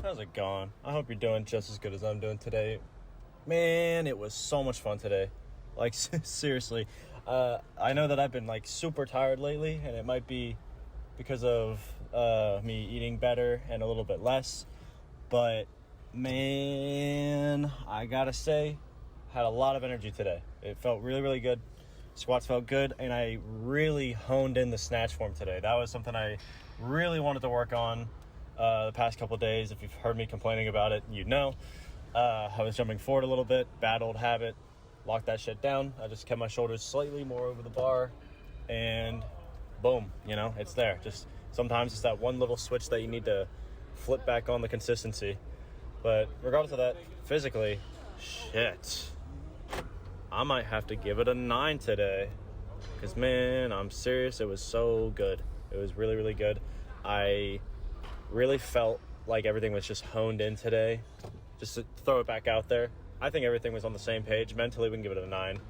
How's it going? I hope you're doing just as good as I'm doing today. Man, it was so much fun today. Like, seriously. I know that I've been, like, super tired lately, and it might be because of me eating better and a little bit less. But, man, I gotta say, had a lot of energy today. It felt really, really good. Squats felt good, and I really honed in the snatch form today. That was something I really wanted to work on the past couple of days. If you've heard me complaining about it, you know. I was jumping forward a little bit, bad old habit, locked that shit down. I just kept my shoulders slightly more over the bar, and boom, it's there. Just sometimes it's that one little switch that you need to flip back on the consistency. But regardless of that, physically, shit, I might have to give it a 9 today. Because, man, I'm serious. It was so good. It was really, really good. I really felt like everything was just honed in today. Just to throw it back out there, I think everything was on the same page. Mentally, we can give it a 9.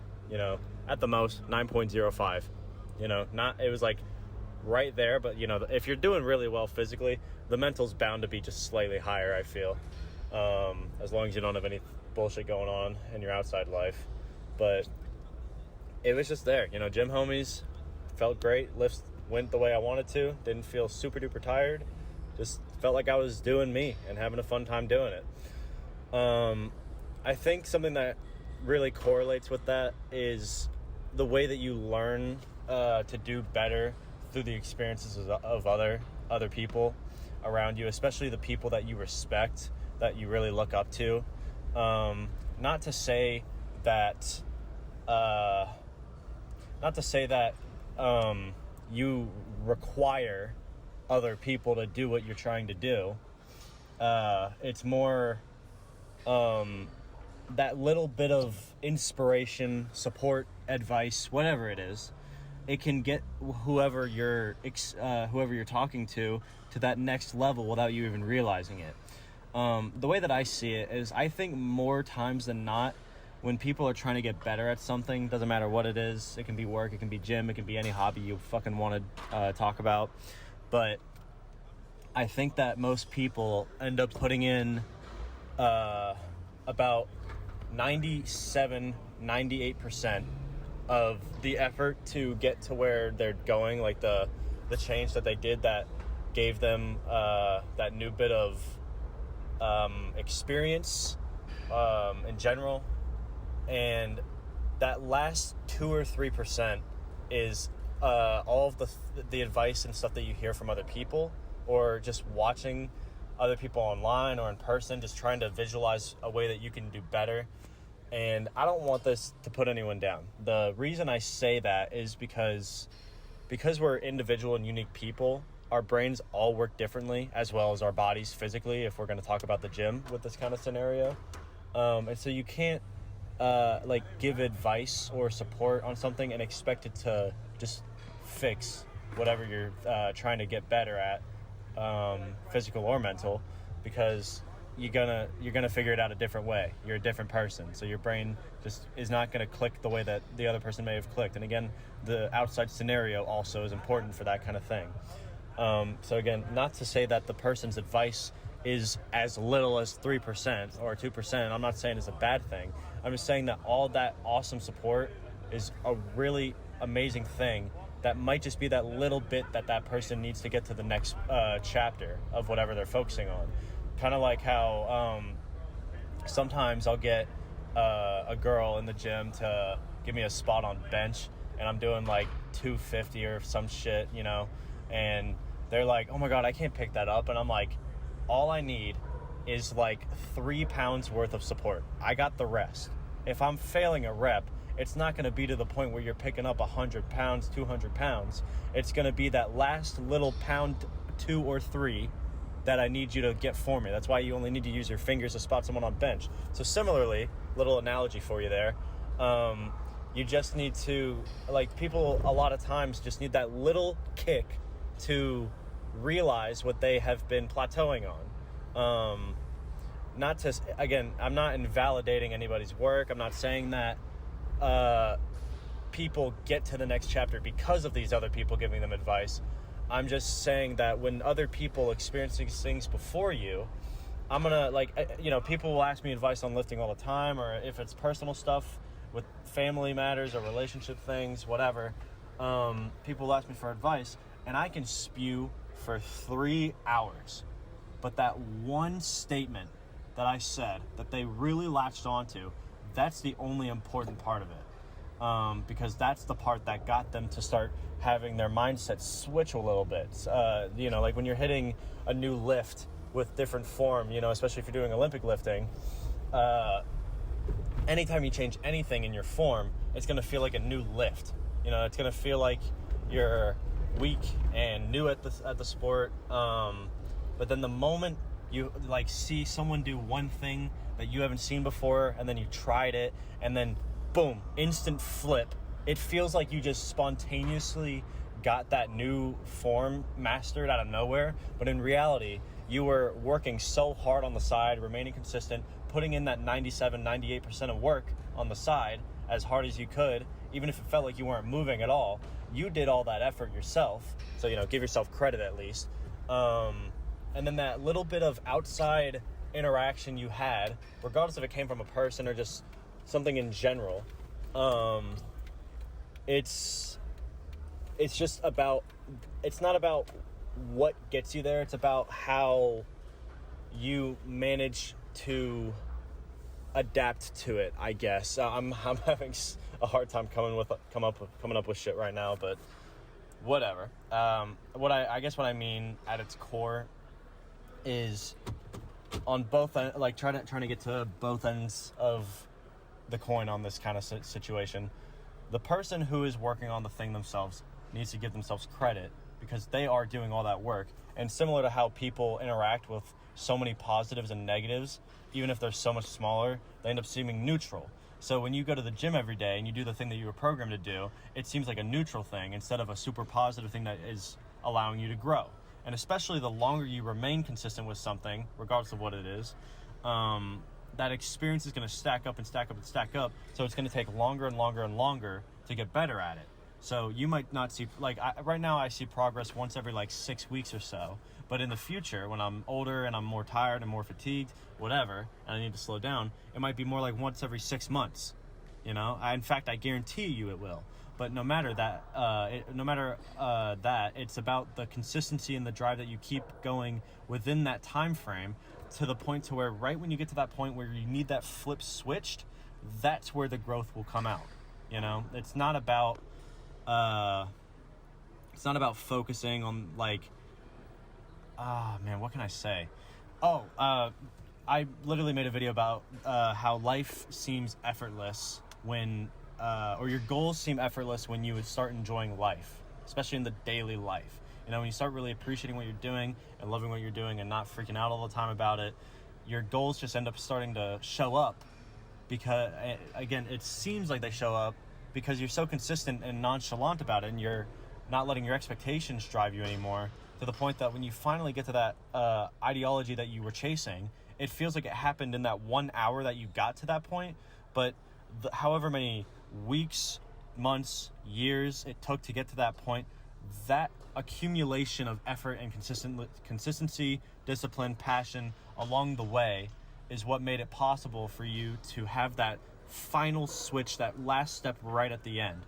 At the most, 9.05. Not, it was like right there. But, if you're doing really well physically, the mental's bound to be just slightly higher, I feel. As long as you don't have any bullshit going on in your outside life. But it was just there. Gym homies, felt great. Lifts went the way I wanted to. Didn't feel super duper tired. Just felt like I was doing me and having a fun time doing it. I think something that really correlates with that is the way that you learn to do better through the experiences of other people around you, especially the people that you respect, that you really look up to. Not to say that you require other people to do what you're trying to do. It's more that little bit of inspiration, support, advice, whatever it is. It can get whoever you're talking to that next level without you even realizing it. The way that I see it is, I think more times than not, when people are trying to get better at something, doesn't matter what it is. It can be work, it can be gym, it can be any hobby you fucking want to talk about. But I think that most people end up putting in about 98% of the effort to get to where they're going, like the change that they did that gave them that new bit of experience in general. And that last 2 or 3% is all of the advice and stuff that you hear from other people, or just watching other people online or in person, just trying to visualize a way that you can do better. And I don't want this to put anyone down. The reason I say that is because we're individual and unique people. Our brains all work differently, as well as our bodies physically, if we're going to talk about the gym with this kind of scenario. And so you can't give advice or support on something and expect it to just fix whatever you're trying to get better at, physical or mental, because you're gonna figure it out a different way. You're a different person, so your brain just is not gonna click the way that the other person may have clicked. And again, the outside scenario also is important for that kind of thing. So again, not to say that the person's advice is as little as 3% or 2%. I'm not saying it's a bad thing. I'm just saying that all that awesome support is a really amazing thing that might just be that little bit that person needs to get to the next chapter of whatever they're focusing on. Kind of like how sometimes I'll get a girl in the gym to give me a spot on bench, and I'm doing like 250 or some shit, and they're like, oh my God, I can't pick that up. And I'm like, all I need is like 3 pounds worth of support. I got the rest. If I'm failing a rep, it's not going to be to the point where you're picking up 100 pounds, 200 pounds. It's going to be that last little pound, 2 or 3 that I need you to get for me. That's why you only need to use your fingers to spot someone on bench. So similarly, little analogy for you there. You just need to, people a lot of times just need that little kick to realize what they have been plateauing on. Not to, again, I'm not invalidating anybody's work. I'm not saying that people get to the next chapter because of these other people giving them advice. I'm just saying that when other people experience these things before you, I'm gonna, like, people will ask me advice on lifting all the time, or if it's personal stuff with family matters or relationship things, whatever. People will ask me for advice, and I can spew for 3 hours. But that one statement that I said that they really latched onto, that's the only important part of it. Because that's the part that got them to start having their mindset switch a little bit. Like when you're hitting a new lift with different form, especially if you're doing Olympic lifting, anytime you change anything in your form, it's going to feel like a new lift. It's going to feel like you're weak and new at the sport. But then the moment you like see someone do one thing that you haven't seen before, and then you tried it, and then boom, instant flip. It feels like you just spontaneously got that new form mastered out of nowhere. But in reality, you were working so hard on the side, remaining consistent, putting in that 97, 98% of work on the side as hard as you could, even if it felt like you weren't moving at all. You did all that effort yourself. So, give yourself credit at least. And then that little bit of outside interaction you had, regardless if it came from a person or just something in general, it's just about, it's not about what gets you there, it's about how you manage to adapt to it, I guess. I'm having a hard time coming up with shit right now, but whatever. What I mean at its core is on both like trying to get to both ends of the coin on this kind of situation. The person who is working on the thing themselves needs to give themselves credit because they are doing all that work. And similar to how people interact with so many positives and negatives, even if they're so much smaller, they end up seeming neutral. So when you go to the gym every day and you do the thing that you were programmed to do, it seems like a neutral thing instead of a super positive thing that is allowing you to grow. And especially the longer you remain consistent with something, regardless of what it is, that experience is going to stack up and stack up and stack up. So it's going to take longer and longer and longer to get better at it. So you might not see, right now I see progress once every 6 weeks or so. But in the future, when I'm older and I'm more tired and more fatigued, whatever, and I need to slow down, it might be more like once every 6 months. In fact, I guarantee you it will. But no matter that, it's about the consistency and the drive that you keep going within that time frame, to the point to where right when you get to that point where you need that flip switched, that's where the growth will come out. It's not about focusing on what can I say? I literally made a video about how life seems effortless when or your goals seem effortless when you would start enjoying life, especially in the daily life. When you start really appreciating what you're doing and loving what you're doing and not freaking out all the time about it, your goals just end up starting to show up because, again, it seems like they show up because you're so consistent and nonchalant about it, and you're not letting your expectations drive you anymore, to the point that when you finally get to that ideology that you were chasing, it feels like it happened in that 1 hour that you got to that point. But however many weeks, months, years it took to get to that point, that accumulation of effort and consistency, discipline, passion along the way is what made it possible for you to have that final switch, that last step right at the end.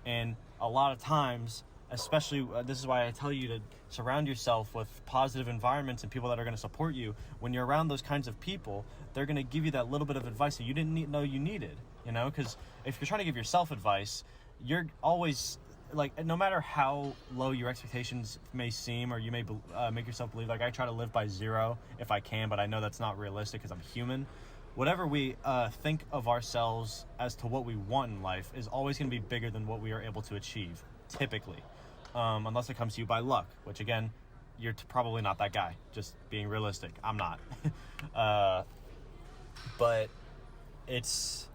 And a lot of times, especially this is why I tell you to surround yourself with positive environments and people that are going to support you. When you're around those kinds of people, they're going to give you that little bit of advice that you didn't know you needed. Because if you're trying to give yourself advice, you're always no matter how low your expectations may seem, or you may make yourself believe, I try to live by 0 if I can, but I know that's not realistic because I'm human. Whatever we think of ourselves as to what we want in life is always going to be bigger than what we are able to achieve, typically, unless it comes to you by luck, which again, you're probably not that guy. Just being realistic, I'm not. But it's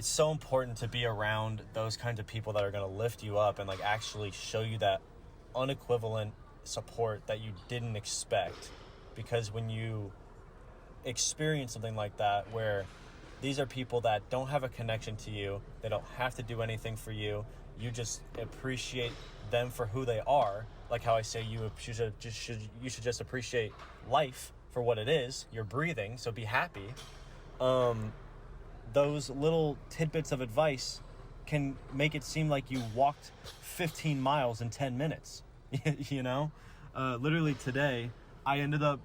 so important to be around those kinds of people that are going to lift you up and actually show you that unequivalent support that you didn't expect. Because when you experience something like that, where these are people that don't have a connection to you, they don't have to do anything for you, you just appreciate them for who they are. Like how I say you should just appreciate life for what it is. You're breathing, so be happy. Those little tidbits of advice can make it seem like you walked 15 miles in 10 minutes. You know? Literally today, I ended up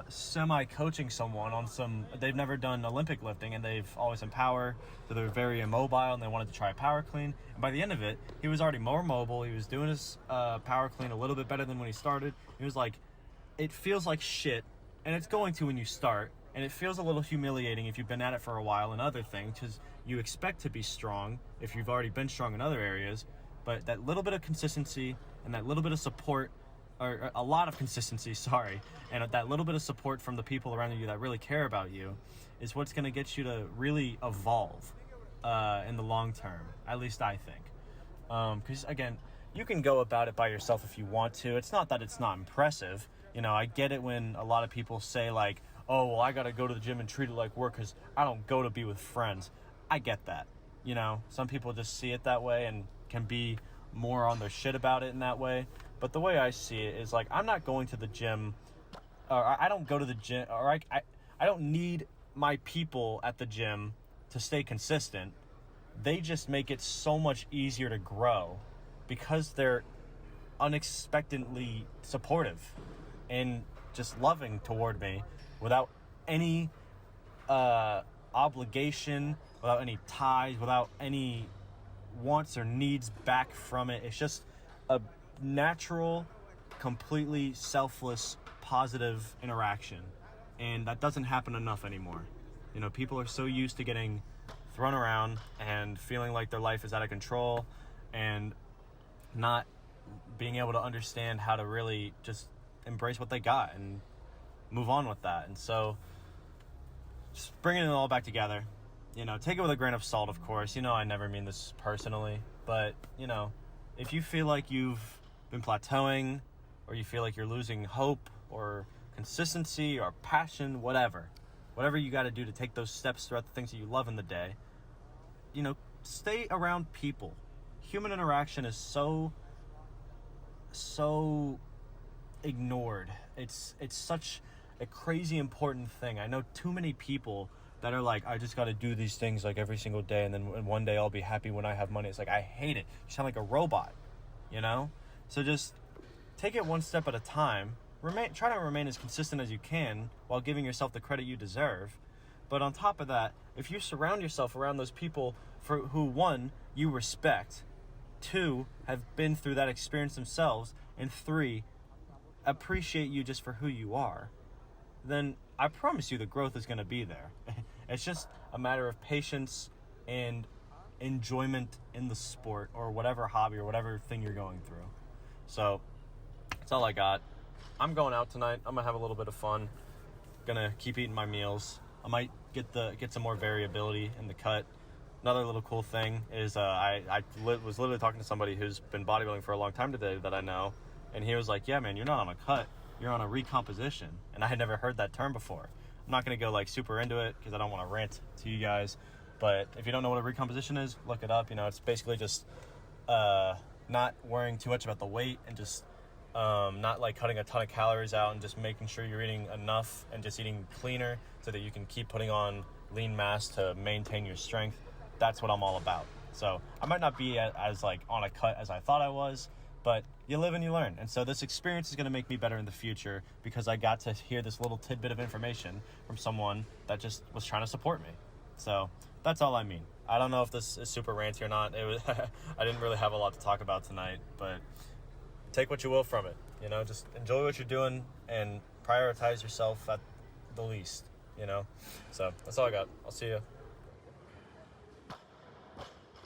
semi-coaching someone on they've never done Olympic lifting, and they've always been power, so they're very immobile, and they wanted to try a power clean. And by the end of it, he was already more mobile. He was doing his power clean a little bit better than when he started. He was like, it feels like shit, and it's going to when you start, and it feels a little humiliating if you've been at it for a while and other things, because you expect to be strong if you've already been strong in other areas, but that little bit of consistency and that little bit of support, or a lot of consistency, and that little bit of support from the people around you that really care about you is what's going to get you to really evolve in the long term, at least I think. Because, again, you can go about it by yourself if you want to. It's not that it's not impressive. You know, I get it when a lot of people say, like, oh, well, I got to go to the gym and treat it like work because I don't go to be with friends. I get that. You know, some people just see it that way and can be more on their shit about it in that way. But the way I see it is, like, I'm not going to the gym, or I don't go to the gym, or I don't need my people at the gym to stay consistent. They just make it so much easier to grow because they're unexpectedly supportive and just loving toward me without any obligation, without any ties, without any wants or needs back from it. It's just a natural, completely selfless, positive interaction. And that doesn't happen enough anymore. You know, people are so used to getting thrown around and feeling like their life is out of control and not being able to understand how to really just embrace what they got and move on with that. And so just bringing it all back together, you know, take it with a grain of salt, of course. You know, I never mean this personally, but, you know, if you feel like you've been plateauing, or you feel like you're losing hope or consistency or passion, whatever you got to do to take those steps throughout the things that you love in the day, you know, stay around people. Human interaction is so ignored. It's such a crazy important thing. I know too many people that are like, I just got to do these things like every single day, and then one day I'll be happy when I have money. It's like, I hate it. You sound like a robot, you know? So just take it one step at a time. Try to remain as consistent as you can while giving yourself the credit you deserve. But on top of that, if you surround yourself around those people who, one, you respect, two, have been through that experience themselves, and three, appreciate you just for who you are, then I promise you the growth is going to be there. It's just a matter of patience and enjoyment in the sport or whatever hobby or whatever thing you're going through. So that's all I got. I'm going out tonight. I'm gonna have a little bit of fun. Gonna keep eating my meals. I might get some more variability in the cut. Another little cool thing is I was literally talking to somebody who's been bodybuilding for a long time today that I know, and he was like, yeah, man, you're not on a cut, you're on a recomposition. And I had never heard that term before. I'm not going to go like super into it because I don't want to rant to you guys, but if you don't know what a recomposition is, look it up. You know, it's basically just not worrying too much about the weight and just not like cutting a ton of calories out and just making sure you're eating enough and just eating cleaner so that you can keep putting on lean mass to maintain your strength. That's what I'm all about. So I might not be as like on a cut as I thought I was, but you live and you learn. And so this experience is going to make me better in the future because I got to hear this little tidbit of information from someone that just was trying to support me. So that's all I mean. I don't know if this is super ranty or not. It was I didn't really have a lot to talk about tonight, but take what you will from it. You know, just enjoy what you're doing and prioritize yourself at the least, you know. So that's all I got. I'll see you.